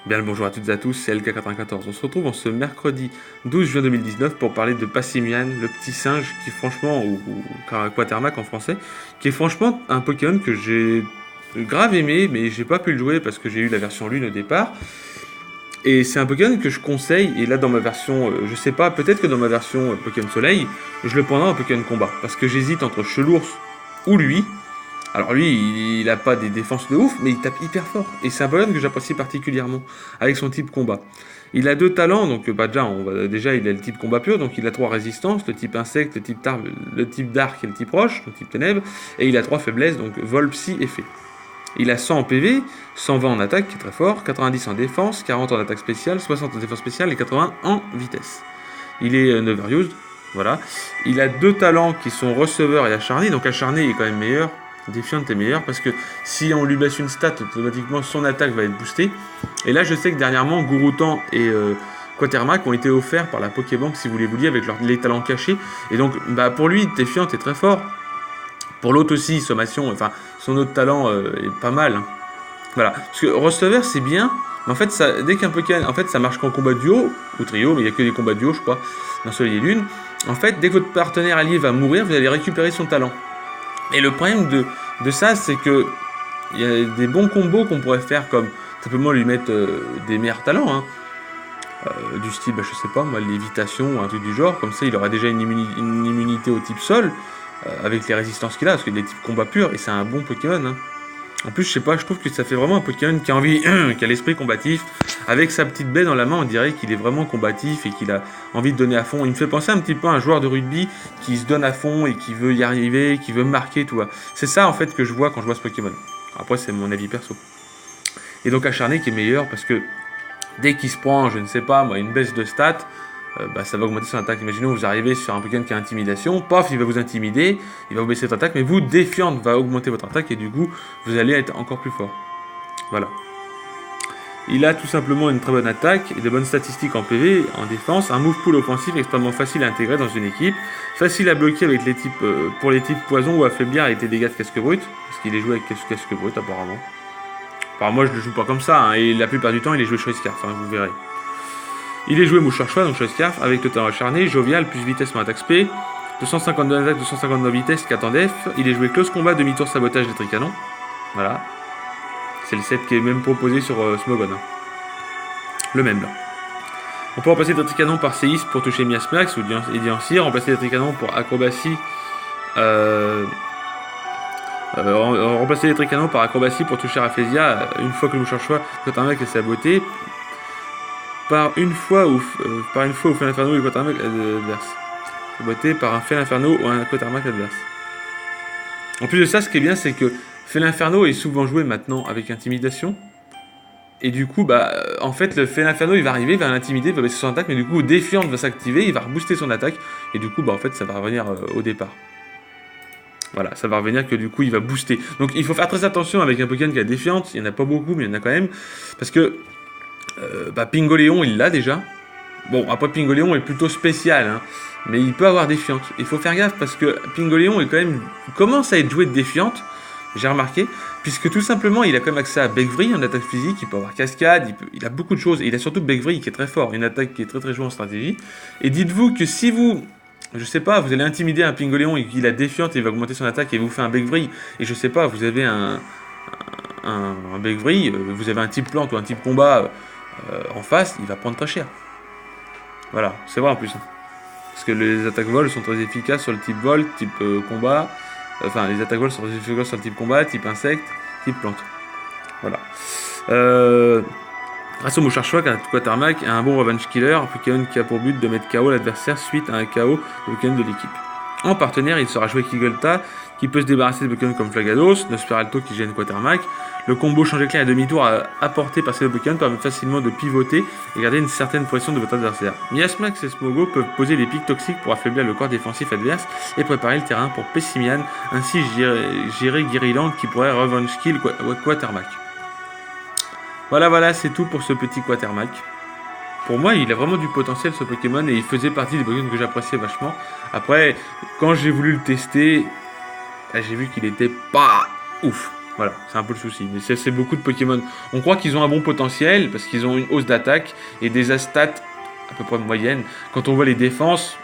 Bien le bonjour à toutes et à tous, c'est LK94. On se retrouve en ce mercredi 12 juin 2019 pour parler de Passimian, le petit singe qui franchement, ou Quatermack en français, qui est franchement un Pokémon que j'ai grave aimé, mais j'ai pas pu le jouer parce que j'ai eu la version lune au départ. Et c'est un Pokémon que je conseille, et là dans ma version, je sais pas, peut-être que dans ma version Pokémon Soleil, je le prendrai en Pokémon Combat. Parce que j'hésite entre Chelours ou lui. Alors lui, il a pas des défenses de ouf, mais il tape hyper fort. Et c'est un Pokémon que j'apprécie particulièrement, avec son type combat. Il a deux talents, donc déjà il a le type combat pur, donc il a trois résistances, le type insecte, le type dark et le type roche, le type ténèbres, et il a trois faiblesses, donc vol, psy et fée. Il a 100 en PV, 120 en attaque, qui est très fort, 90 en défense, 40 en attaque spéciale, 60 en défense spéciale et 80 en vitesse. Il est never-used, voilà. Il a deux talents qui sont receveur et acharné, donc acharné est quand même meilleur, Défiant est meilleur parce que si on lui baisse une stat, automatiquement son attaque va être boostée. Et là, je sais que dernièrement, Gouroutan et Quatermack ont été offerts par la Pokébank, si vous les vouliez, avec les talents cachés. Et donc, pour lui, Défiant est très fort. Pour l'autre aussi, Sommation, enfin, son autre talent est pas mal. Hein. Voilà. Parce que receveur, c'est bien. Mais en fait, dès qu'un Pokémon, en fait, ça marche qu'en combat duo ou trio, mais il n'y a que des combats duo, je crois, dans Soleil et Lune. En fait, dès que votre partenaire allié va mourir, vous allez récupérer son talent. Et le problème de ça, c'est que il y a des bons combos qu'on pourrait faire, comme simplement lui mettre des meilleurs talents, hein. Du style, je sais pas, moi, lévitation ou un truc du genre, comme ça il aura déjà une immunité au type sol, avec les résistances qu'il a, parce qu'il est type combat pur, et c'est un bon Pokémon. Hein. En plus, je sais pas, je trouve que ça fait vraiment un Pokémon qui a envie, qui a l'esprit combatif. Avec sa petite baie dans la main, on dirait qu'il est vraiment combatif et qu'il a envie de donner à fond. Il me fait penser un petit peu à un joueur de rugby qui se donne à fond et qui veut y arriver, qui veut marquer, tout. C'est ça en fait que je vois quand je vois ce Pokémon. Après, c'est mon avis perso. Et donc acharné qui est meilleur parce que dès qu'il se prend, je ne sais pas, moi, une baisse de stats, ça va augmenter son attaque. Imaginons vous arrivez sur un Pokémon qui a intimidation, paf, il va vous intimider, il va vous baisser votre attaque, mais vous, défiante, va augmenter votre attaque et du coup, vous allez être encore plus fort. Voilà. Il a tout simplement une très bonne attaque et de bonnes statistiques en PV, en défense, un move pool offensif extrêmement facile à intégrer dans une équipe, facile à bloquer avec les types, pour les types poison ou affaiblir avec les dégâts de casque brut, parce qu'il est joué avec casque brut apparemment. Enfin, moi je le joue pas comme ça, hein, et la plupart du temps il est joué Choice Scarf, hein, vous verrez. Il est joué Moucheur Choix, donc Choice Scarf, avec le talent acharné, jovial, plus vitesse moins attaque spé, 252 attaque, 259 vitesse, 4 en def. Il est joué Close Combat, demi-tour sabotage des tricanons. Voilà. C'est le set qui est même proposé sur Smogon. Hein. Le même là. On peut remplacer des tricanons par séisme pour toucher Miasmax ou Diancir, remplacer des tricanons pour acrobatie. Remplacer les tricanons par acrobatie pour toucher Rafflesia une fois que le Moucheur Choix Quatermack et sa beauté. Par une fois où fait l'inferno et Quatermack adverse. Beauté par un Fel Inferno ou un Quatermack adverse. En plus de ça, ce qui est bien, c'est que Fel Inferno est souvent joué maintenant avec intimidation. Et du coup, en fait, le Fel Inferno, il va arriver, il va l'intimider, il va baisser son attaque, mais du coup, Défiante va s'activer, il va rebooster son attaque, et du coup, en fait, ça va revenir au départ. Voilà, ça va revenir que du coup, il va booster. Donc, il faut faire très attention avec un Pokémon qui a Défiante, il n'y en a pas beaucoup, mais il y en a quand même, parce que Pingoléon, il l'a déjà. Bon, après, Pingoléon est plutôt spécial, hein. Mais il peut avoir Défiante. Il faut faire gaffe parce que Pingoléon est quand même commence à être joué de Défiante, j'ai remarqué, puisque tout simplement il a quand même accès à Bec-Vrille en attaque physique, il peut avoir Cascade, il a beaucoup de choses, et il a surtout Bec-Vrille qui est très fort, une attaque qui est très très jouée en stratégie. Et dites-vous que si vous, je sais pas, vous allez intimider un Pingoléon et qu'il a Défiante et il va augmenter son attaque et vous fait un Bec-Vrille, et je sais pas, vous avez un Bec-Vrille, vous avez un type plante ou un type combat en face, il va prendre très cher. Voilà, c'est vrai en plus. Hein. Parce que les attaques vol sont très efficaces sur le type vol, type combat. Enfin, les attaques vol sont très efficaces sur le type combat, type insecte, type plante. Voilà. Grâce au Mouchard Choix, Quatermack a un bon revenge killer, un Pokémon qui a pour but de mettre KO l'adversaire suite à un KO de Pokémon de l'équipe. En partenaire, il sera joué Kigolta, qui peut se débarrasser de Pokémon comme Flagados, Nosferalto qui gêne Quatermack. Le combo changer clair à demi-tour apporté par ces Pokémon permet facilement de pivoter et garder une certaine pression de votre adversaire. Miasmax et Smogo peuvent poser des pics toxiques pour affaiblir le corps défensif adverse et préparer le terrain pour Pessimian, ainsi gérer Guiriland qui pourrait revenge kill Quatermack. Voilà, c'est tout pour ce petit Quatermack. Pour moi, il a vraiment du potentiel ce Pokémon et il faisait partie des Pokémon que j'appréciais vachement. Après, quand j'ai voulu le tester, j'ai vu qu'il était pas ouf. Voilà, c'est un peu le souci. Mais c'est beaucoup de Pokémon. On croit qu'ils ont un bon potentiel parce qu'ils ont une hausse d'attaque et des stats à peu près moyennes. Quand on voit les défenses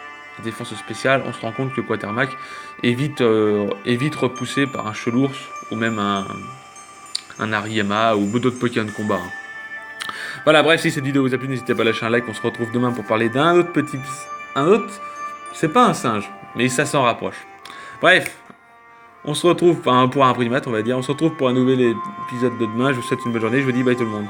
spéciales, on se rend compte que Quatermack est vite repoussé par un Chelours ou même un Ariema ou d'autres Pokémon de combat. Voilà, bref, si cette vidéo vous a plu, n'hésitez pas à lâcher un like. On se retrouve demain pour parler d'un autre petit. Un autre. C'est pas un singe, mais ça s'en rapproche. Bref, on se retrouve pour un primat, on va dire. On se retrouve pour un nouvel épisode de demain. Je vous souhaite une bonne journée. Je vous dis bye tout le monde.